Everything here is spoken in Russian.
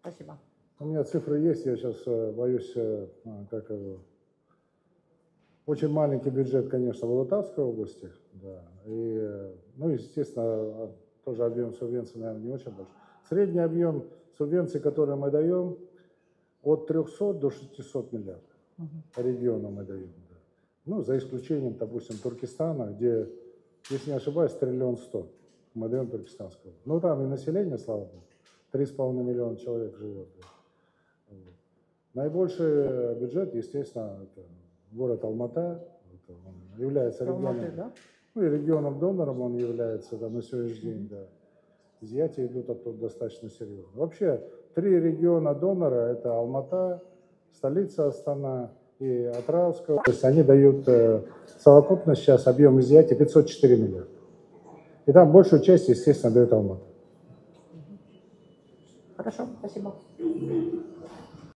Спасибо. У меня цифры есть, я сейчас боюсь, очень маленький бюджет, конечно, в Алатырской области, да, и, ну, естественно, тоже объем субвенций, наверное, не очень большой. Средний объем субвенций, которые мы даем, от 300 до 600 миллиардов. По региону мы даем, да. Ну, за исключением, допустим, Туркестана, где, если не ошибаюсь, 1 100 000 000 мы даем Туркестанскому. Ну, там и население, слава богу, 3,5 миллиона человек живет. Да. Вот. Наибольший бюджет, естественно, это город Алмата, он является регионом, Алматы, да? ну и регионом-донором он является, да, на сегодняшний день, да. Изъятия идут оттуда достаточно серьезно. Вообще, 3 региона-донора, это Алмата, столица Астана и Атырауская. То есть они дают совокупно сейчас объем изъятия 504 миллиарда. И там большую часть, естественно, дает Алмата. Хорошо, спасибо.